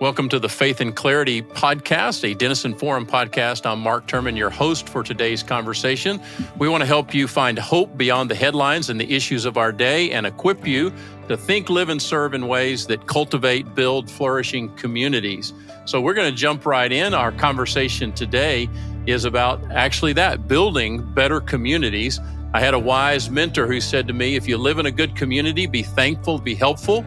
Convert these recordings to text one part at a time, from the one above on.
Welcome to the Faith and Clarity podcast, a Denison Forum podcast. I'm Mark Turman, your host for today's conversation. We want to help you find hope beyond the headlines and the issues of our day and equip you to think, live, and serve in ways that cultivate, build flourishing communities. So we're going to jump right in. Our conversation today is about actually that, building better communities. I had a wise mentor who said to me, if you live in a good community, be thankful, be helpful.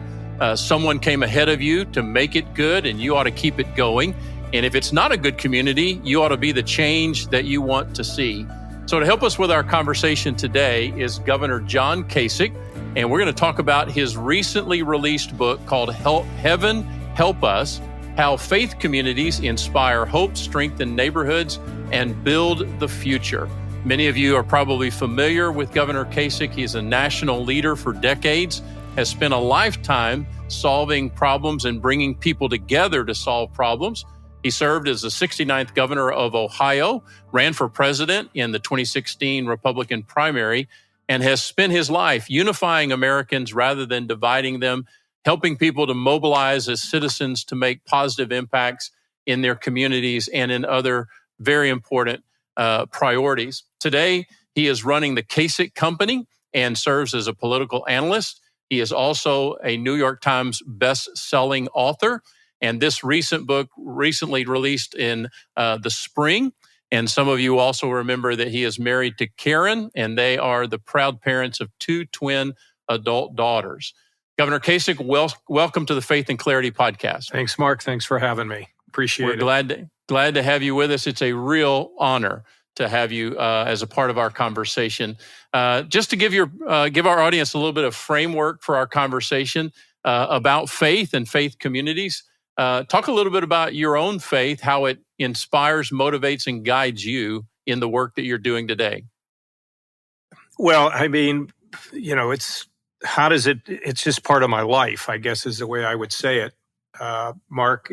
Someone came ahead of you to make it good, and you ought to keep it going. And if it's not a good community, you ought to be the change that you want to see. So to help us with our conversation today is Governor John Kasich, and we're going to talk about his recently released book called Heaven Help Us, How Faith Communities Inspire Hope, Strengthen Neighborhoods, and Build the Future. Many of you are probably familiar with Governor Kasich. He's a national leader for decades, has spent a lifetime solving problems and bringing people together to solve problems. He served as the 69th governor of Ohio, ran for president in the 2016 Republican primary, and has spent his life unifying Americans rather than dividing them, helping people to mobilize as citizens to make positive impacts in their communities and in other very important priorities. Today, he is running the Kasich Company and serves as a political analyst. He is also a New York Times best-selling author, and this recent book recently released in the spring. And some of you also remember that he is married to Karen, and they are the proud parents of two twin adult daughters. Governor Kasich, welcome to the Faith and Clarity podcast. Thanks, Mark. Thanks for having me. Appreciate it. We're glad to have you with us. It's a real honor to have you as a part of our conversation. Just to give our audience a little bit of framework for our conversation about faith and faith communities, talk a little bit about your own faith, how it inspires, motivates, and guides you in the work that you're doing today. Well, I mean, it's just part of my life, I guess is the way I would say it. Mark,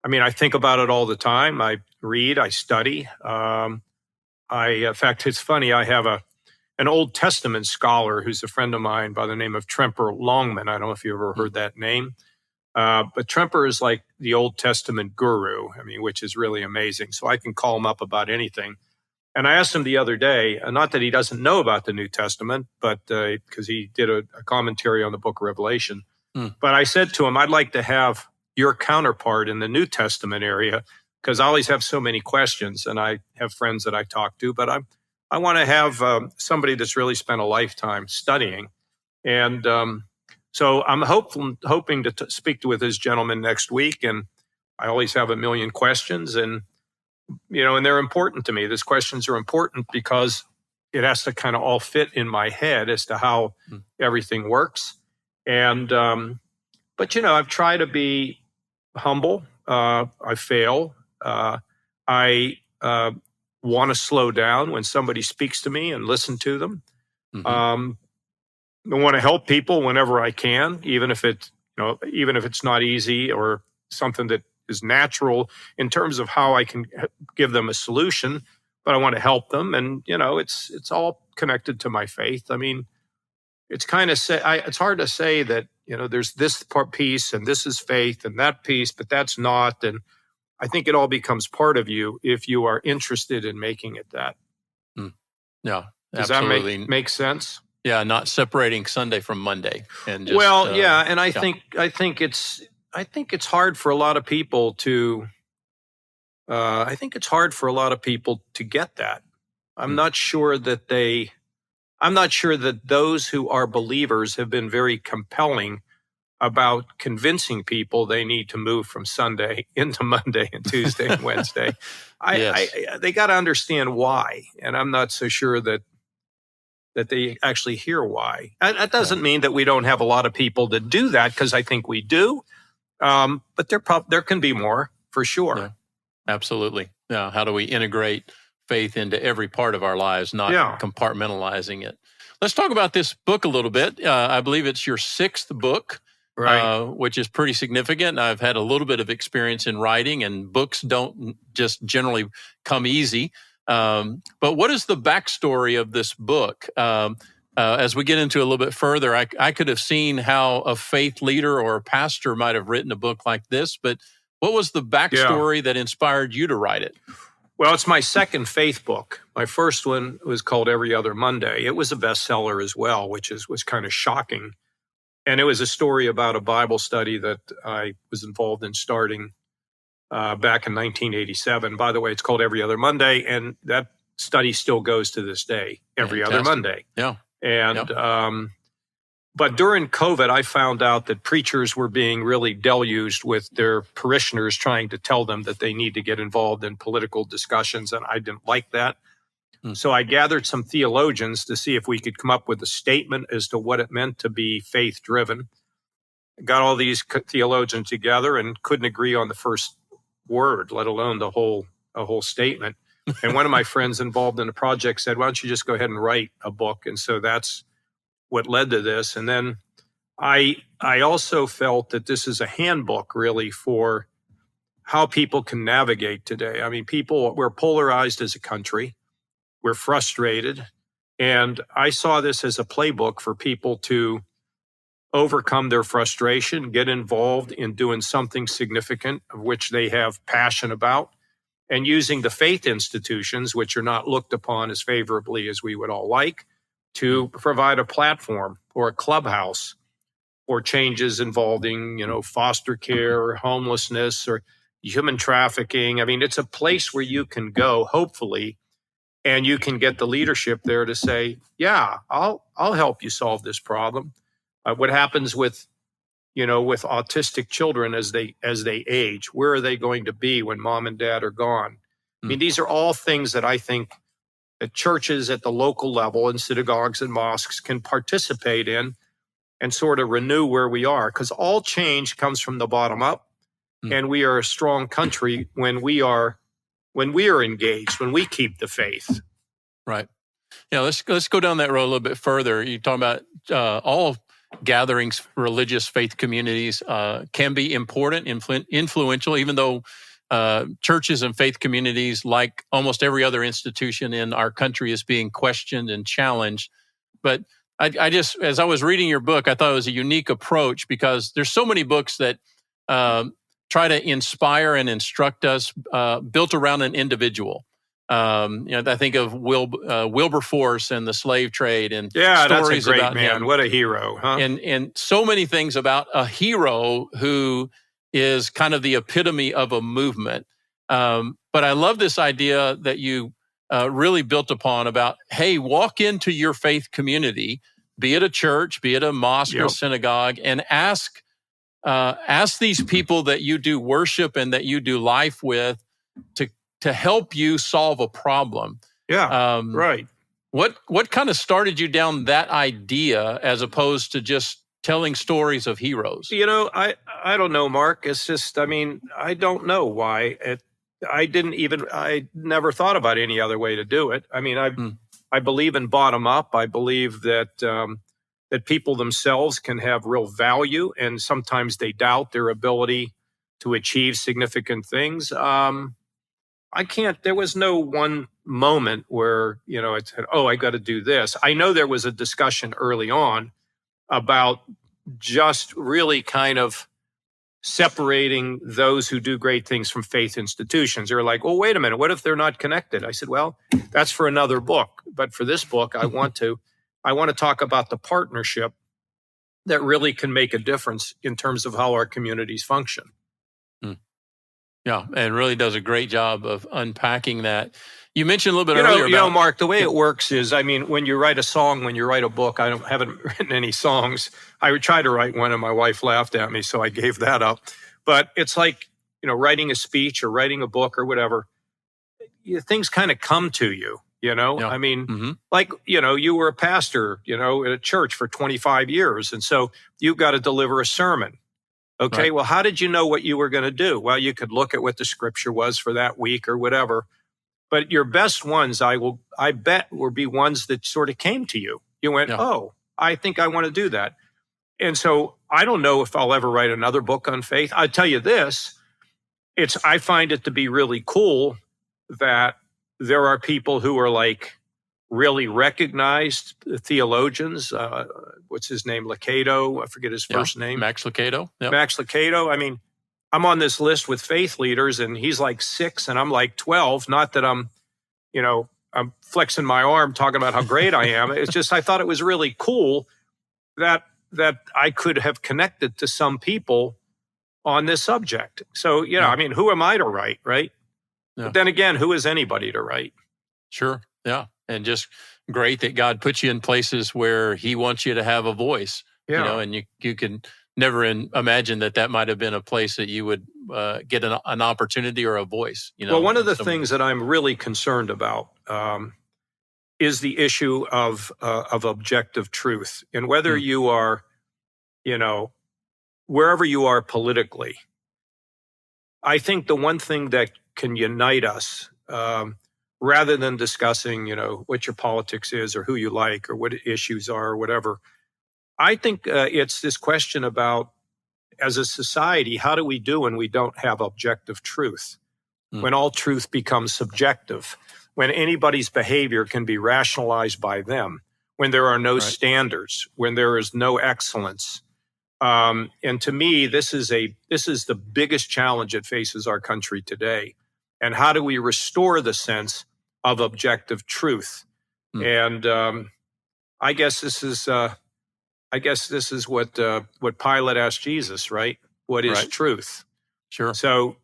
I think about it all the time. I read, I study. In fact, it's funny, I have an Old Testament scholar who's a friend of mine by the name of Tremper Longman. I don't know if you ever heard that name. But Tremper is like the Old Testament guru, which is really amazing. So I can call him up about anything. And I asked him the other day, not that he doesn't know about the New Testament, but because he did a commentary on the book of Revelation. But I said to him, I'd like to have your counterpart in the New Testament area, because I always have so many questions, and I have friends that I talk to, but I want to have somebody that's really spent a lifetime studying. And so I'm hoping to speak with this gentleman next week, and I always have a million questions, and they're important to me. These questions are important because it has to kind of all fit in my head as to how everything works. And but I've tried to be humble. I fail. I want to slow down when somebody speaks to me and listen to them. I want to help people whenever I can, even if it's not easy or something that is natural in terms of how I can give them a solution. But I want to help them, and it's all connected to my faith. It's it's hard to say that there's this piece and this is faith and that piece, but that's not. And I think it all becomes part of you if you are interested in making it that. Yeah, does absolutely. That make sense? Yeah, not separating Sunday from Monday. And just, and I think it's hard for a lot of people to. I think it's hard for a lot of people to get that. I'm not sure that those who are believers have been very compelling about convincing people they need to move from Sunday into Monday and Tuesday and Wednesday. They got to understand why, and I'm not so sure that they actually hear why. That doesn't mean that we don't have a lot of people that do that, because I think we do, but there can be more, for sure. Yeah, absolutely. Yeah. How do we integrate faith into every part of our lives, not compartmentalizing it? Let's talk about this book a little bit. I believe it's your sixth book. Right. Which is pretty significant. I've had a little bit of experience in writing, and books don't just generally come easy. But what is the backstory of this book? As we get into a little bit further, I could have seen how a faith leader or a pastor might have written a book like this, but what was the backstory that inspired you to write it? Well, it's my second faith book. My first one was called Every Other Monday. It was a bestseller as well, which was kind of shocking. And it was a story about a Bible study that I was involved in starting back in 1987. By the way, it's called Every Other Monday, and that study still goes to this day, every other Monday. Yeah. And but during COVID, I found out that preachers were being really deluged with their parishioners trying to tell them that they need to get involved in political discussions, and I didn't like that. So I gathered some theologians to see if we could come up with a statement as to what it meant to be faith-driven. Got all these theologians together and couldn't agree on the first word, let alone a whole statement. And one of my friends involved in the project said, why don't you just go ahead and write a book? And so that's what led to this. And then I also felt that this is a handbook really for how people can navigate today. I mean, we're polarized as a country. We're frustrated. And I saw this as a playbook for people to overcome their frustration, get involved in doing something significant of which they have passion about, and using the faith institutions, which are not looked upon as favorably as we would all like, to provide a platform or a clubhouse for changes involving, foster care, homelessness, or human trafficking. I mean, it's a place where you can go, hopefully, and you can get the leadership there to say, yeah, I'll help you solve this problem. What happens with autistic children as they age? Where are they going to be when mom and dad are gone? I mean, these are all things that I think that churches at the local level and synagogues and mosques can participate in and sort of renew where we are, because all change comes from the bottom up, and we are a strong country when we are engaged, when we keep the faith. Right. Yeah. Let's go down that road a little bit further. You're talking about all gatherings, religious faith communities can be important, influential, even though churches and faith communities, like almost every other institution in our country, is being questioned and challenged. But I just, as I was reading your book, I thought it was a unique approach, because there's so many books that try to inspire and instruct us, built around an individual. I think of Wilberforce and the slave trade, and stories that's a great about man. him. What a hero, huh? And so many things about a hero who is kind of the epitome of a movement. But I love this idea that you really built upon about, hey, walk into your faith community, be it a church, be it a mosque or synagogue, and ask these people that you do worship and that you do life with to help you solve a problem. Yeah, right. What kind of started you down that idea as opposed to just telling stories of heroes? I don't know, Mark. It's just, I don't know why. I never thought about any other way to do it. I mean, I believe in bottom up. I believe that people themselves can have real value, and sometimes they doubt their ability to achieve significant things. There was no one moment where, I said, I got to do this. I know there was a discussion early on about just really kind of separating those who do great things from faith institutions. They were like, well, wait a minute, what if they're not connected? I said, well, that's for another book. But for this book, I want to talk about the partnership that really can make a difference in terms of how our communities function. Yeah, and really does a great job of unpacking that. You mentioned a little bit earlier about... Mark, the way it works is, when you write a song, when you write a book, I haven't written any songs. I would try to write one, and my wife laughed at me, so I gave that up. But it's like, writing a speech or writing a book or whatever. Things kind of come to you, Yeah. I mean, you were a pastor, at a church for 25 years. And so you've got to deliver a sermon. Okay, Right. Well, how did you know what you were going to do? Well, you could look at what the scripture was for that week or whatever. But your best ones, I bet, will be ones that sort of came to you. You went, I think I want to do that. And so I don't know if I'll ever write another book on faith. I'll tell you this, I find it to be really cool that there are people who are like really recognized theologians. What's his name? Lucado. I forget his first name. Max Lucado. Yep. Max Lucado. I mean, I'm on this list with faith leaders, and he's like 6 and I'm like 12. Not that I'm flexing my arm talking about how great I am. It's just I thought it was really cool that I could have connected to some people on this subject. So, I mean, who am I to write, right? Yeah. But then again, who is anybody to write? Sure. Yeah. And just great that God puts you in places where he wants you to have a voice, and you can never imagine that might have been a place that you would get an opportunity or a voice. Well, one of the things that I'm really concerned about is the issue of objective truth, and whether you are, wherever you are politically. I think the one thing that can unite us, rather than discussing, what your politics is or who you like or what issues are or whatever, I think it's this question about, as a society, how do we do when we don't have objective truth? When all truth becomes subjective, when anybody's behavior can be rationalized by them, when there are no standards, when there is no excellence. And to me, this is the biggest challenge that faces our country today. And how do we restore the sense of objective truth? And I guess this is what Pilate asked Jesus, right? What is truth? Sure. So,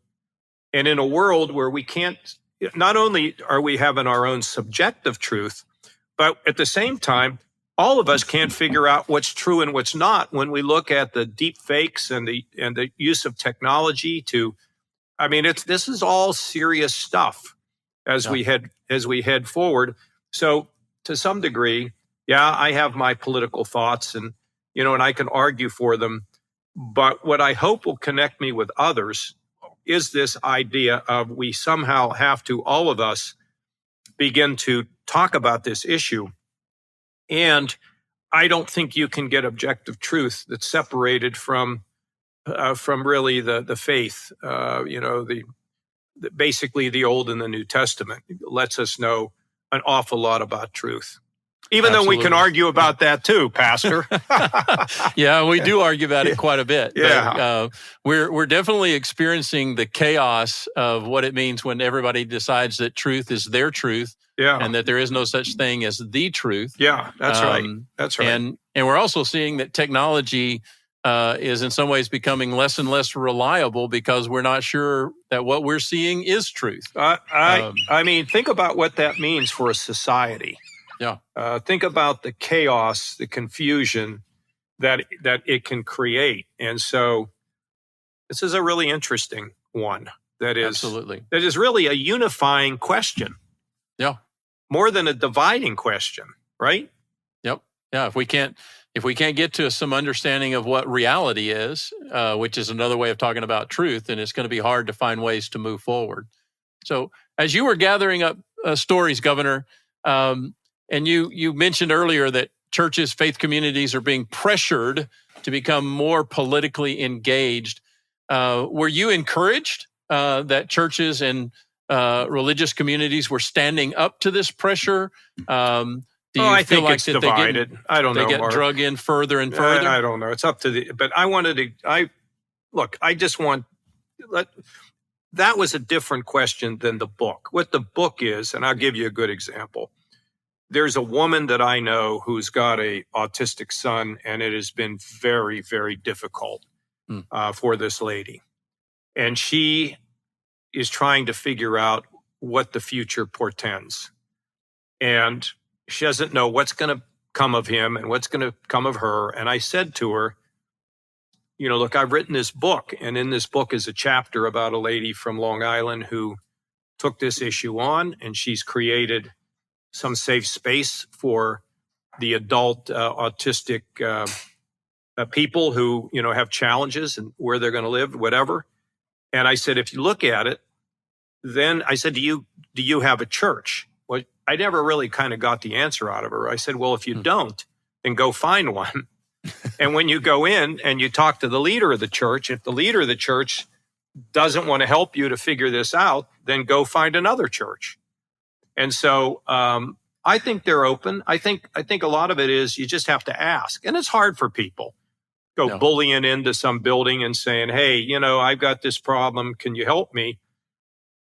and in a world where we can't, not only are we having our own subjective truth, but at the same time, all of us can't figure out what's true and what's not when we look at the deep fakes and the use of technology to, I mean, this is all serious stuff as we head forward. So to some degree, I have my political thoughts and I can argue for them. But what I hope will connect me with others is this idea of we somehow have to, all of us, begin to talk about this issue. And I don't think you can get objective truth that's separated from really the faith. Basically the Old and the New Testament lets us know an awful lot about truth. Even though we can argue about that too, Pastor. Yeah, we do argue about it quite a bit. Yeah. But, we're definitely experiencing the chaos of what it means when everybody decides that truth is their truth. Yeah. And that there is no such thing as the truth. Yeah, that's right. That's right. And we're also seeing that technology is in some ways becoming less and less reliable because we're not sure that what we're seeing is truth. I mean, think about what that means for a society. Yeah. Think about the chaos, the confusion that it can create. And so this is a really interesting one that is really a unifying question. Yeah. More than a dividing question, right? Yep. Yeah. If we can't get to some understanding of what reality is, which is another way of talking about truth, then it's going to be hard to find ways to move forward. So as you were gathering up stories, Governor, and you mentioned earlier that churches, faith communities are being pressured to become more politically engaged. Were you encouraged that churches and religious communities were standing up to this pressure? Do you I feel think like it's that divided. I don't know. They get Mark. drug in further and further? I don't know. It's up to but I wanted to, that was a different question than the book. What the book is, and I'll give you a good example. There's a woman that I know who's got a autistic son, and it has been very, very difficult for this lady. And she is trying to figure out what the future portends. And she doesn't know what's going to come of him and what's going to come of her. And I said to her, look, I've written this book, and in this book is a chapter about a lady from Long Island who took this issue on, and she's created some safe space for the adult autistic people who, have challenges and where they're going to live, whatever. And I said, if you look at it, then I said, do you have a church? Well, I never really kind of got the answer out of her. I said, well, if you don't, then go find one. And when you go in and you talk to the leader of the church, if the leader of the church doesn't want to help you to figure this out, then go find another church. And so I think they're open. I think a lot of it is you just have to ask. And it's hard for people. Go bullying into some building and saying, hey, I've got this problem. Can you help me?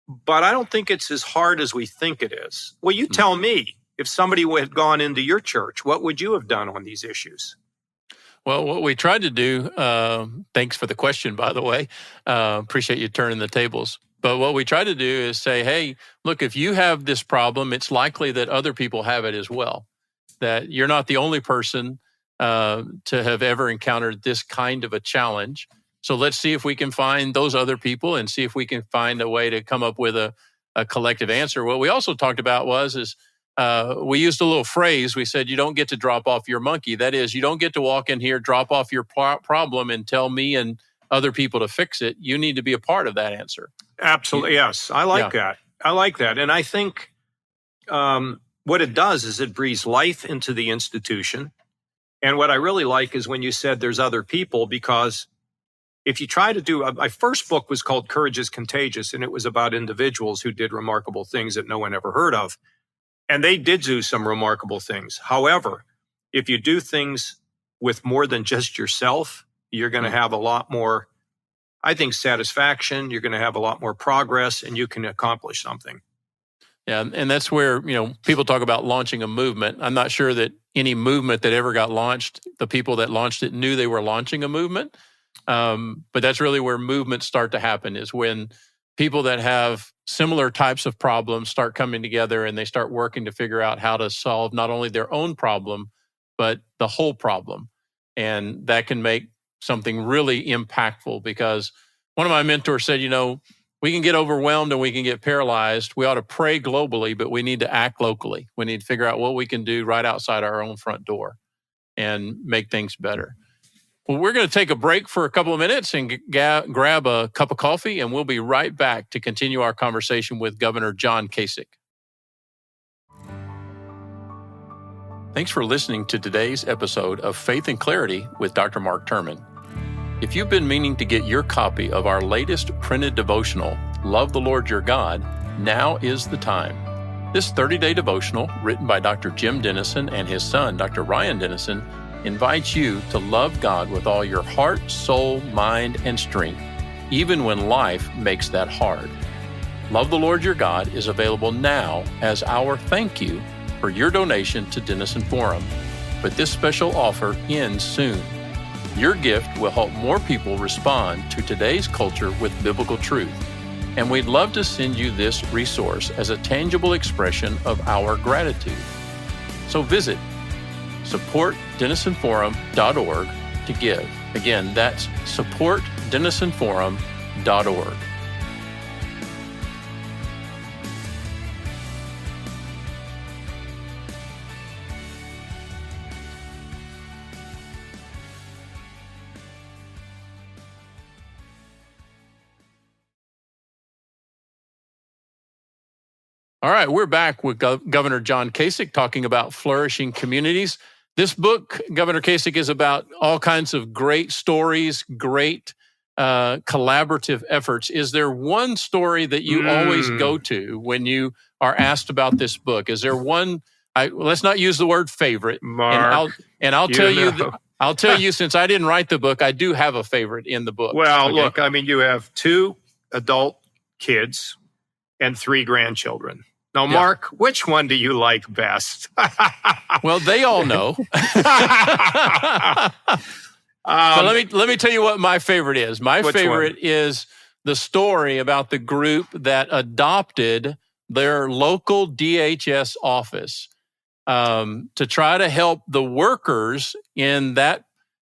But I don't think it's as hard as we think it is. Well, you tell me, if somebody had gone into your church, what would you have done on these issues? Well, what we tried to do, thanks for the question, by the way. Appreciate you turning the tables. But what we try to do is say, hey, look, if you have this problem, it's likely that other people have it as well, that you're not the only person to have ever encountered this kind of a challenge. So let's see if we can find those other people and see if we can find a way to come up with a collective answer. What we also talked about is we used a little phrase. We said, you don't get to drop off your monkey. That is, you don't get to walk in here, drop off your problem and tell me and other people to fix it. You need to be a part of that answer. Absolutely. Yes. I like that. I like that. And I think what it does is it breathes life into the institution. And what I really like is when you said there's other people, because if you try to do, my first book was called Courage is Contagious, and it was about individuals who did remarkable things that no one ever heard of. And they did do some remarkable things. However, if you do things with more than just yourself, you're going to have a lot more, I think, satisfaction. You're going to have a lot more progress, and you can accomplish something. Yeah, and that's where, people talk about launching a movement. I'm not sure that any movement that ever got launched, the people that launched it knew they were launching a movement. But that's really where movements start to happen, is when people that have similar types of problems start coming together and they start working to figure out how to solve not only their own problem, but the whole problem. And that can make something really impactful, because one of my mentors said, we can get overwhelmed and we can get paralyzed. We ought to pray globally, but we need to act locally. We need to figure out what we can do right outside our own front door and make things better. Well, we're going to take a break for a couple of minutes and grab a cup of coffee, and we'll be right back to continue our conversation with Governor John Kasich. Thanks for listening to today's episode of Faith and Clarity with Dr. Mark Turman. If you've been meaning to get your copy of our latest printed devotional, Love the Lord Your God, now is the time. This 30-day devotional, written by Dr. Jim Dennison and his son, Dr. Ryan Dennison, invites you to love God with all your heart, soul, mind, and strength, even when life makes that hard. Love the Lord Your God is available now as our thank you for your donation to Dennison Forum, but this special offer ends soon. Your gift will help more people respond to today's culture with biblical truth, and we'd love to send you this resource as a tangible expression of our gratitude. So visit supportdennisonforum.org to give. Again, that's supportdennisonforum.org. All right, we're back with Governor John Kasich talking about flourishing communities. This book, Governor Kasich, is about all kinds of great stories, great collaborative efforts. Is there one story that you always go to when you are asked about this book? Is there one? Let's not use the word favorite. Mark, I'll tell you. I'll tell you, since I didn't write the book, I do have a favorite in the book. Well, okay? Look, you have 2 adult kids and 3 grandchildren. Now, Mark, which one do you like best? Well, they all know. But let me tell you what my favorite is. My favorite is the story about the group that adopted their local DHS office to try to help the workers in that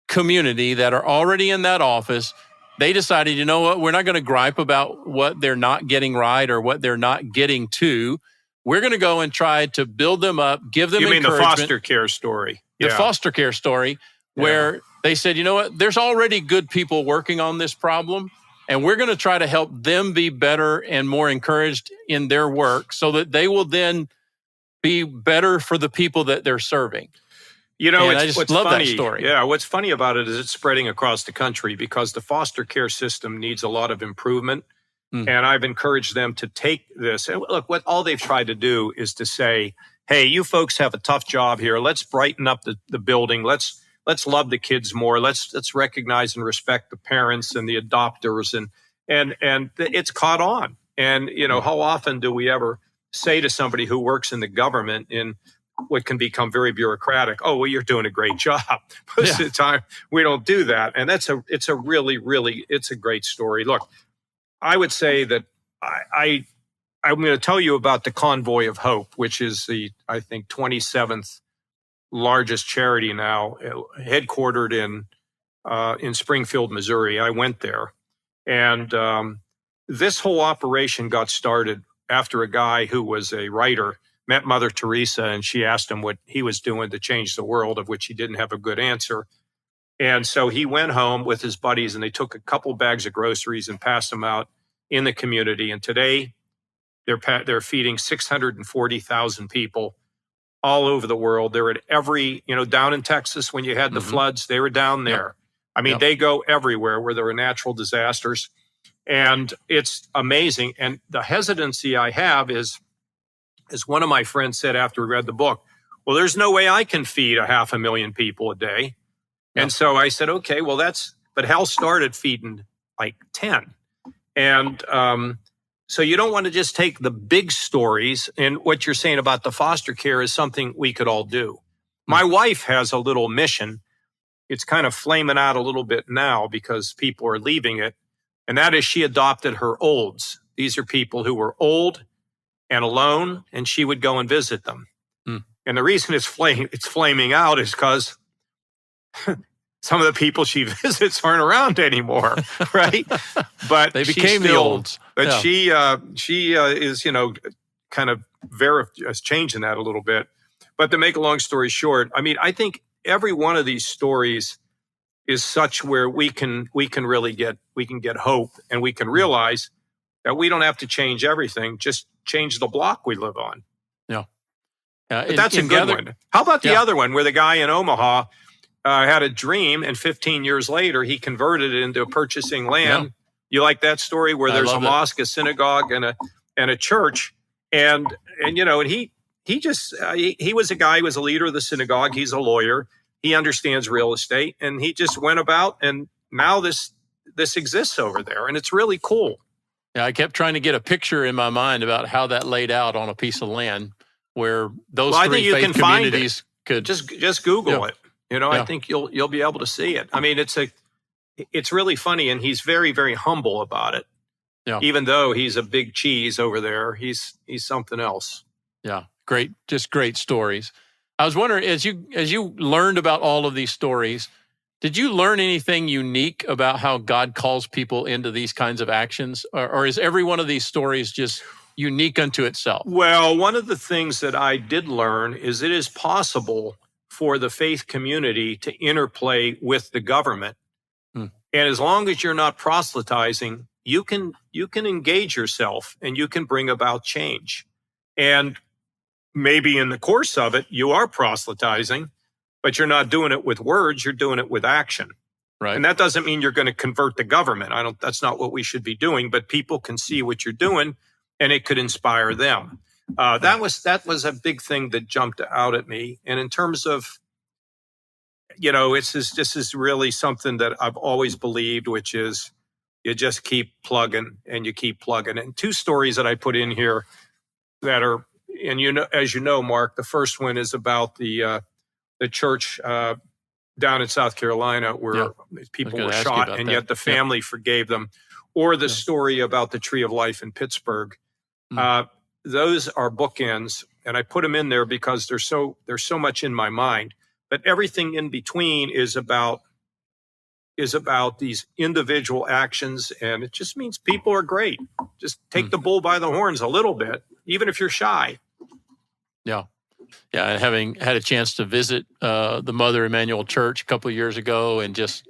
community that are already in that office. They decided, you know what, we're not going to gripe about what they're not getting right or what they're not getting to. We're going to go and try to build them up, give them encouragement. You mean the foster care story? The foster care story, where they said, you know what, there's already good people working on this problem, and we're going to try to help them be better and more encouraged in their work so that they will then be better for the people that they're serving. I just love that story. Yeah, what's funny about it is it's spreading across the country because the foster care system needs a lot of improvement. And I've encouraged them to take this. And look, what all they've tried to do is to say, hey, you folks have a tough job here. Let's brighten up the building. Let's love the kids more. Let's recognize and respect the parents and the adopters, and it's caught on. And how often do we ever say to somebody who works in the government in what can become very bureaucratic, oh, well, you're doing a great job. Most of the time, we don't do that. And it's a really, really, it's a great story. Look, I would say that I'm going to tell you about the Convoy of Hope, which is the, I think, 27th largest charity now, headquartered in Springfield, Missouri. I went there. And this whole operation got started after a guy who was a writer met Mother Teresa, and she asked him what he was doing to change the world, of which he didn't have a good answer. And so he went home with his buddies, and they took a couple bags of groceries and passed them out in the community. And today, they're feeding 640,000 people all over the world. They're at every, down in Texas when you had the floods, they were down there. I mean, they go everywhere where there are natural disasters. And it's amazing. And the hesitancy I have is, as one of my friends said after we read the book, well, there's no way I can feed 500,000 people a day. And so I said, okay, well, but Hal started feeding like 10. And so you don't want to just take the big stories. And what you're saying about the foster care is something we could all do. My wife has a little mission. It's kind of flaming out a little bit now because people are leaving it. And that is, she adopted her olds. These are people who were old and alone, and she would go and visit them. And the reason it's flaming out is because some of the people she visits aren't around anymore, right? But they became the olds. But she is, kind of changing that a little bit. But to make a long story short, I mean, I think every one of these stories is such where we can really get hope, and we can realize that we don't have to change everything, just change the block we live on. Yeah. But that's a good one. How about the other one where the guy in Omaha had a dream, and 15 years later, he converted it into purchasing land. Yeah. You like that story where there's a mosque, a synagogue, and a church. And he was a guy who was a leader of the synagogue. He's a lawyer. He understands real estate, and he just went about, and now this exists over there, and it's really cool. Yeah, I kept trying to get a picture in my mind about how that laid out on a piece of land where those three faith communities could just Google it. I think you'll be able to see it. I mean, it's really funny, and he's very, very humble about it. Yeah. Even though he's a big cheese over there, he's something else. Yeah, great stories. I was wondering, as you learned about all of these stories, did you learn anything unique about how God calls people into these kinds of actions? Or is every one of these stories just unique unto itself? Well, one of the things that I did learn is it is possible for the faith community to interplay with the government. And as long as you're not proselytizing, you can engage yourself and you can bring about change. And maybe in the course of it, you are proselytizing, but you're not doing it with words, you're doing it with action. Right. And that doesn't mean you're going to convert the government. That's not what we should be doing, but people can see what you're doing and it could inspire them. That was a big thing that jumped out at me. And in terms of, this is really something that I've always believed, which is you just keep plugging and you keep plugging. And two stories that I put in here that are, and as you know, Mark, the first one is about the church down in South Carolina where people were shot and yet the family forgave them, or the story about the Tree of Life in Pittsburgh. Those are bookends, and I put them in there because there's so much in my mind. But everything in between is about these individual actions, and it just means people are great. Just take the bull by the horns a little bit, even if you're shy. Yeah. Yeah, having had a chance to visit the Mother Emanuel Church a couple of years ago, and just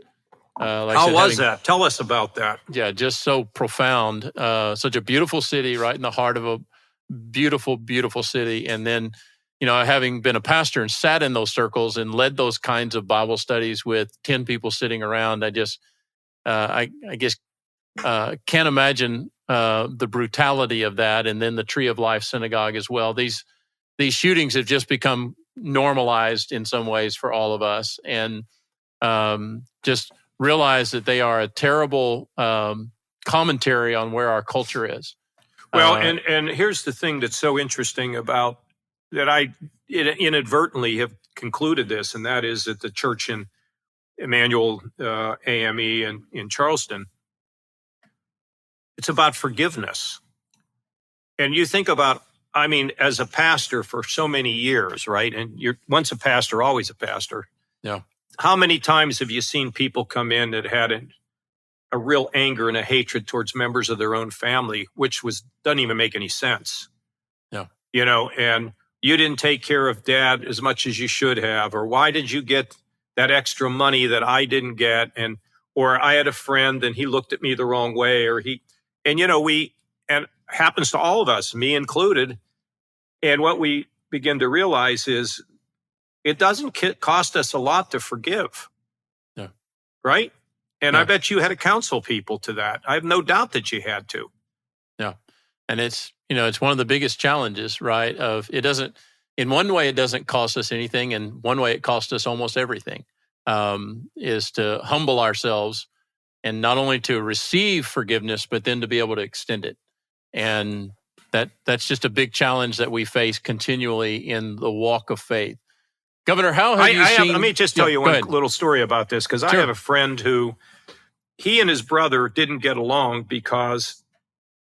how was that? Tell us about that. Yeah, just so profound. Such a beautiful city, right in the heart of a beautiful, beautiful city. And then, having been a pastor and sat in those circles and led those kinds of Bible studies with 10 people sitting around, I just, I guess, can't imagine the brutality of that. And then the Tree of Life Synagogue as well. These these shootings have just become normalized in some ways for all of us, and just realize that they are a terrible commentary on where our culture is. Well, and here's the thing that's so interesting about that I inadvertently have concluded this, and that is that the church in Emmanuel AME in Charleston, it's about forgiveness. And you think about, I mean, as a pastor for so many years, right? And you're once a pastor, always a pastor. Yeah. How many times have you seen people come in that had a real anger and a hatred towards members of their own family, which doesn't even make any sense? Yeah. You know, and you didn't take care of dad as much as you should have, or why did you get that extra money that I didn't get? Or I had a friend and he looked at me the wrong way, and it happens to all of us, me included. And what we begin to realize is it doesn't cost us a lot to forgive. Yeah. Right? And Yeah. I bet you had to counsel people to that. I have no doubt that you had to. Yeah. And it's one of the biggest challenges, right? In one way, it doesn't cost us anything. And one way it costs us almost everything, is to humble ourselves and not only to receive forgiveness, but then to be able to extend it. And that's just a big challenge that we face continually in the walk of faith. Governor, how have you seen... Let me just tell you one little story about this, because I have a friend who, he and his brother didn't get along because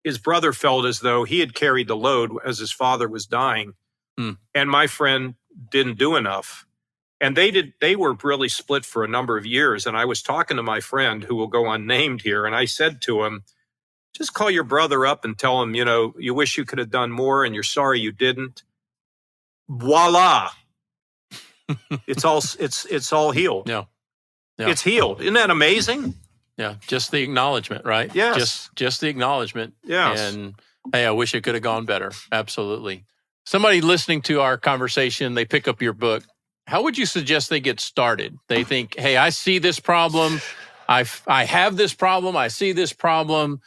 his brother felt as though he had carried the load as his father was dying. And my friend didn't do enough. And they were really split for a number of years. And I was talking to my friend, who will go unnamed here, and I said to him, just call your brother up and tell him, you wish you could have done more and you're sorry you didn't. Voila. It's all healed. Yeah. It's healed. Isn't that amazing? Yeah. Just the acknowledgement, right? Yes. Just the acknowledgement. Yes. And hey, I wish it could have gone better. Absolutely. Somebody listening to our conversation, they pick up your book. How would you suggest they get started? They think, hey, I see this problem. I have this problem. I see this problem.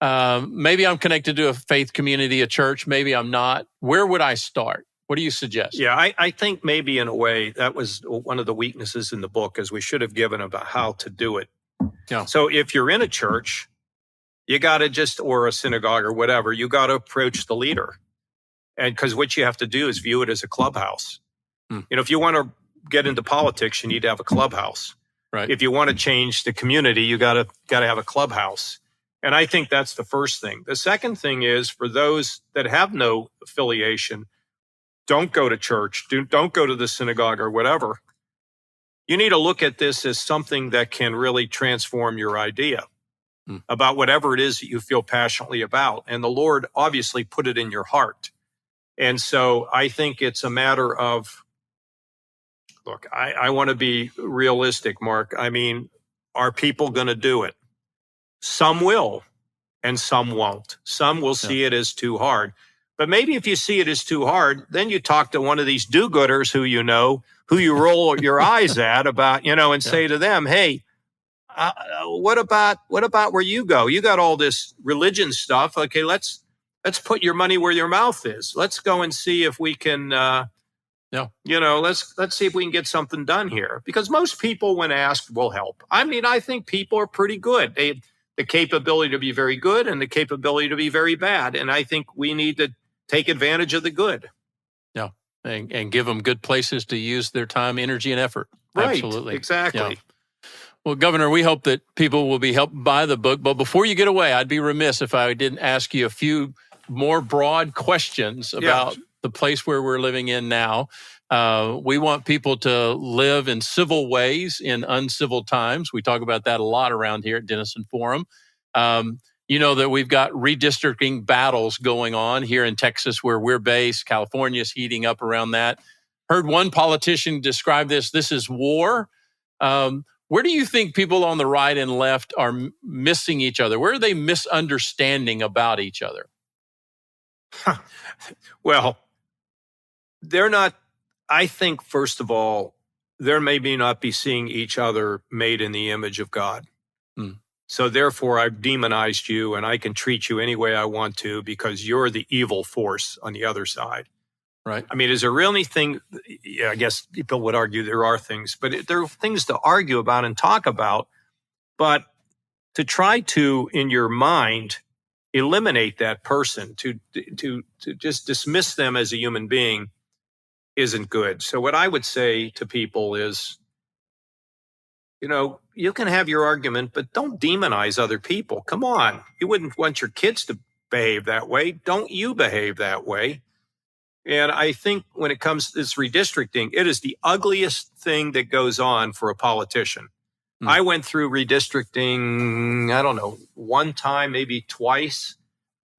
Maybe I'm connected to a faith community, a church. Maybe I'm not. Where would I start? What do you suggest? Yeah, I think maybe in a way that was one of the weaknesses in the book, is we should have given about how to do it. Yeah. So if you're in a church, you got to or a synagogue or whatever, you got to approach the leader. And because what you have to do is view it as a clubhouse. If you want to get into politics, you need to have a clubhouse. Right. If you want to change the community, you got to have a clubhouse. And I think that's the first thing. The second thing is, for those that have no affiliation, don't go to church, don't go to the synagogue or whatever. You need to look at this as something that can really transform your idea about whatever it is that you feel passionately about. And the Lord obviously put it in your heart. And so I think it's a matter of, look, I want to be realistic, Mark. I mean, are people going to do it? Some will, and some won't. Some will see it as too hard. But maybe if you see it as too hard, then you talk to one of these do-gooders who you roll your eyes at about, and say to them, hey, what about where you go? You got all this religion stuff. Okay, let's put your money where your mouth is. Let's go and see if we can, let's see if we can get something done here. Because most people, when asked, will help. I mean, I think people are pretty good. They have the capability to be very good and the capability to be very bad. And I think we need to take advantage of the good. Yeah. And give them good places to use their time, energy, and effort. Right. Absolutely. Exactly. Yeah. Well, Governor, we hope that people will be helped by the book. But before you get away, I'd be remiss if I didn't ask you a few more broad questions about the place where we're living in now. We want people to live in civil ways in uncivil times. We talk about that a lot around here at Denison Forum. You know that we've got redistricting battles going on here in Texas where we're based. California's heating up around that. Heard one politician describe this is war. Where do you think people on the right and left are missing each other? Where are they misunderstanding about each other? Well, they're not, I think, first of all, they maybe not be seeing each other made in the image of God. So therefore, I've demonized you and I can treat you any way I want to because you're the evil force on the other side. Right. I mean, is there really anything? Yeah, I guess people would argue there are things, but there are things to argue about and talk about. But to try to, in your mind, eliminate that person, to just dismiss them as a human being, isn't good. So what I would say to people is, you can have your argument, but don't demonize other people. Come on. You wouldn't want your kids to behave that way. Don't you behave that way? And I think when it comes to this redistricting, it is the ugliest thing that goes on for a politician. I went through redistricting, I don't know, one time, maybe twice.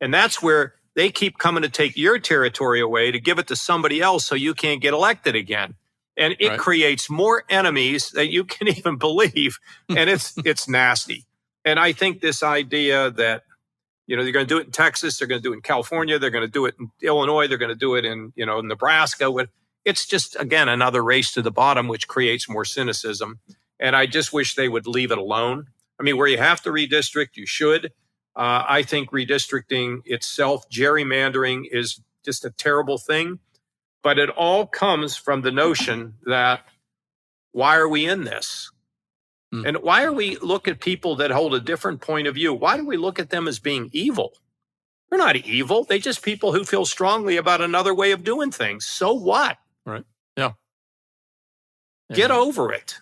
And that's where they keep coming to take your territory away to give it to somebody else so you can't get elected again. And it creates more enemies that you can even believe. And it's nasty. And I think this idea that, they're going to do it in Texas, they're going to do it in California, they're going to do it in Illinois, they're going to do it in, Nebraska. It's just, again, another race to the bottom, which creates more cynicism. And I just wish they would leave it alone. I mean, where you have to redistrict, you should. I think redistricting itself, gerrymandering, is just a terrible thing. But it all comes from the notion that, why are we in this? And why are we look at people that hold a different point of view? Why do we look at them as being evil? They're not evil. They're just people who feel strongly about another way of doing things. So what? Right. Yeah. Get over it.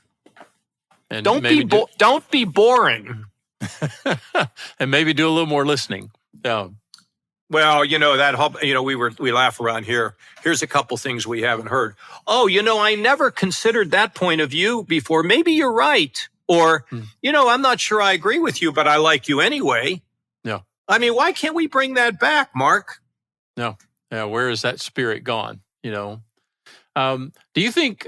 And don't be boring. And maybe do a little more listening. Yeah. Well, we laugh around here. Here's a couple things we haven't heard. Oh, I never considered that point of view before. Maybe you're right. Or, I'm not sure I agree with you, but I like you anyway. Yeah. I mean, why can't we bring that back, Mark? No. Yeah. Where is that spirit gone? Do you think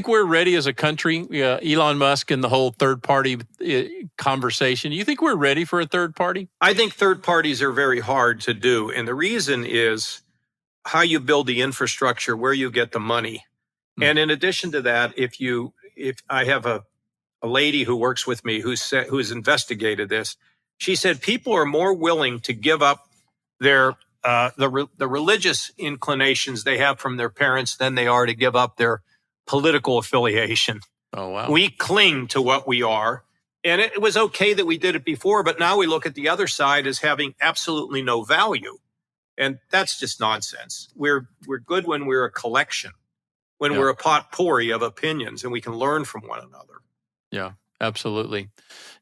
we're ready as a country? Elon Musk and the whole third party conversation. Do you think we're ready for a third party? I think third parties are very hard to do. And the reason is how you build the infrastructure, where you get the money. And in addition to that, if I have a lady who works with me who's investigated this, she said people are more willing to give up their the religious inclinations they have from their parents than they are to give up their political affiliation. Oh, wow. We cling to what we are. And it was okay that we did it before, but now we look at the other side as having absolutely no value. And that's just nonsense. We're good when we're a collection, when we're a potpourri of opinions, and we can learn from one another. Yeah, absolutely.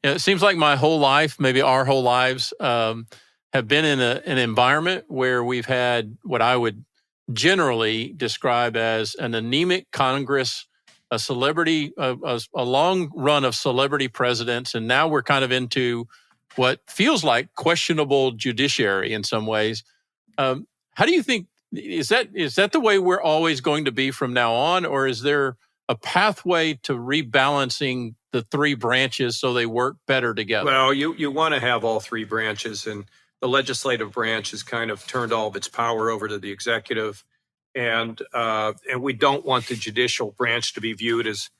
It seems like my whole life, maybe our whole lives, have been in an environment where we've had what I would generally describe as an anemic Congress, a celebrity, a long run of celebrity presidents, and now we're kind of into what feels like questionable judiciary in some ways. How do you think, is that the way we're always going to be from now on, or is there a pathway to rebalancing the three branches so they work better together? Well, you want to have all three branches, and the legislative branch has kind of turned all of its power over to the executive, and we don't want the judicial branch to be viewed as,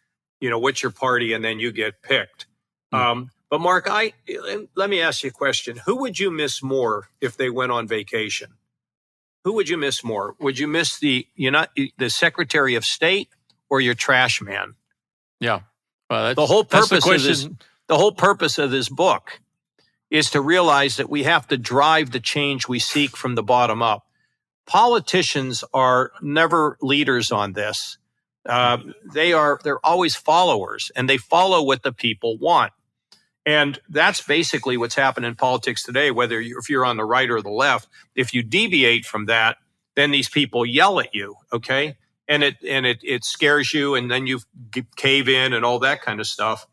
what's your party, and then you get picked. But Mark, let me ask you a question: who would you miss more if they went on vacation? Who would you miss more? Would you miss the Secretary of State or your trash man? Yeah, well, the whole purpose of this book is to realize that we have to drive the change we seek from the bottom up. Politicians are never leaders on this. They're always followers, and they follow what the people want. And that's basically what's happened in politics today, if you're on the right or the left. If you deviate from that, then these people yell at you, okay? And it scares you, and then you cave in and all that kind of stuff.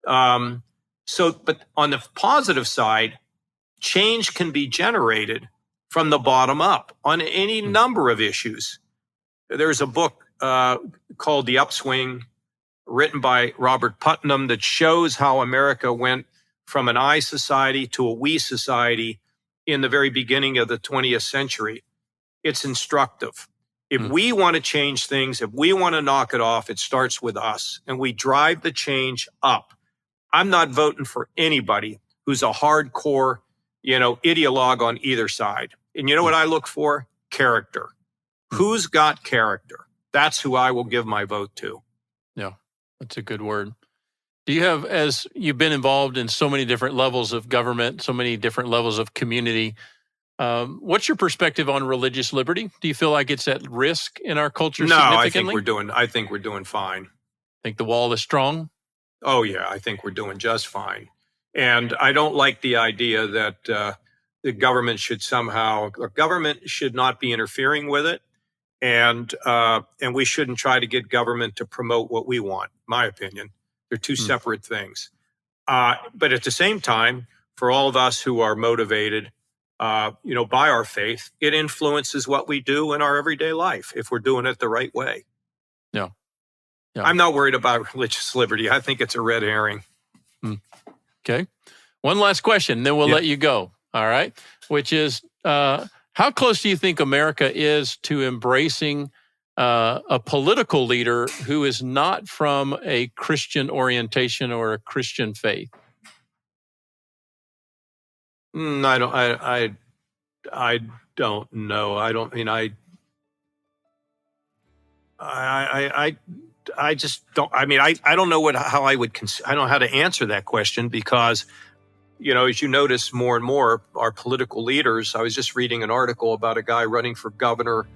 But on the positive side, change can be generated from the bottom up on any number of issues. There's a book called The Upswing, written by Robert Putnam, that shows how America went from an I society to a we society in the very beginning of the 20th century. It's instructive. If we want to change things, if we want to knock it off, it starts with us, and we drive the change up. I'm not voting for anybody who's a hardcore, ideologue on either side. And you know what I look for? Character. Who's got character? That's who I will give my vote to. Yeah, that's a good word. Do you have, as you've been involved in so many different levels of government, so many different levels of community, what's your perspective on religious liberty? Do you feel like it's at risk in our culture significantly? I think we're doing fine. Think the wall is strong? Oh, yeah, I think we're doing just fine. And I don't like the idea that the government should not be interfering with it. And we shouldn't try to get government to promote what we want, my opinion. They're two separate things. But at the same time, for all of us who are motivated, by our faith, it influences what we do in our everyday life if we're doing it the right way. Yeah. I'm not worried about religious liberty. I think it's a red herring. Okay. One last question, then we'll let you go. All right. Which is, how close do you think America is to embracing a political leader who is not from a Christian orientation or a Christian faith? I don't know. I just don't. I mean, I don't know I don't know how to answer that question because, as you notice more and more, our political leaders. I was just reading an article about a guy running for governor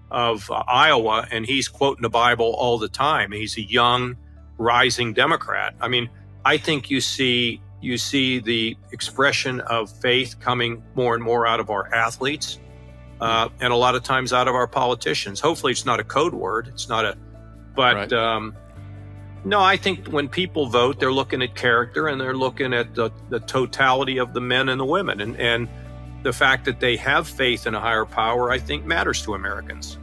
of Iowa, and he's quoting the Bible all the time. He's a young, rising Democrat. I mean, I think you see the expression of faith coming more and more out of our athletes, and a lot of times out of our politicians. Hopefully, it's not a code word. It's not a. But right. No, I think when people vote, they're looking at character and they're looking at the totality of the men and the women. And the fact that they have faith in a higher power, I think, matters to Americans.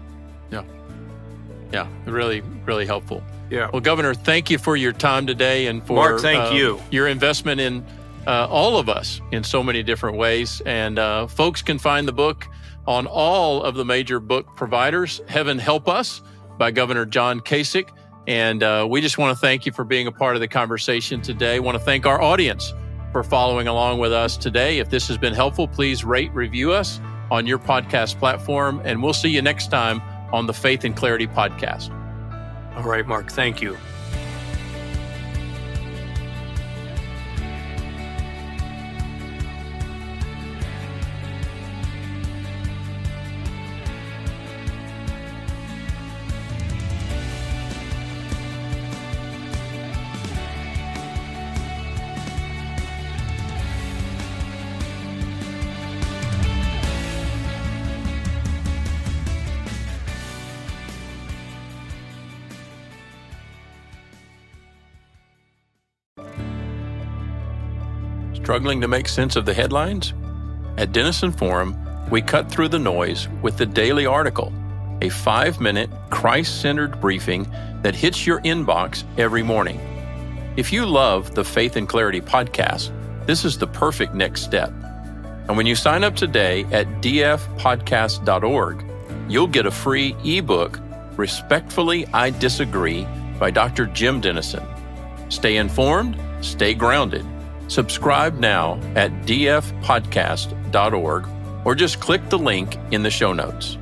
Yeah, really, really helpful. Yeah. Well, Governor, thank you for your time today and for Mark, thank you. Your investment in all of us in so many different ways. And folks can find the book on all of the major book providers. Heaven Help Us by Governor John Kasich. And we just want to thank you for being a part of the conversation today. I want to thank our audience for following along with us today. If this has been helpful, please rate, review us on your podcast platform. And we'll see you next time on the Faith and Clarity podcast. All right, Mark. Thank you. Struggling to make sense of the headlines? At Denison Forum, we cut through the noise with the Daily Article, a 5-minute Christ-centered briefing that hits your inbox every morning. If you love the Faith and Clarity podcast, this is the perfect next step. And when you sign up today at dfpodcast.org, you'll get a free ebook, Respectfully I Disagree, by Dr. Jim Denison. Stay informed, stay grounded. Subscribe now at dfpodcast.org or just click the link in the show notes.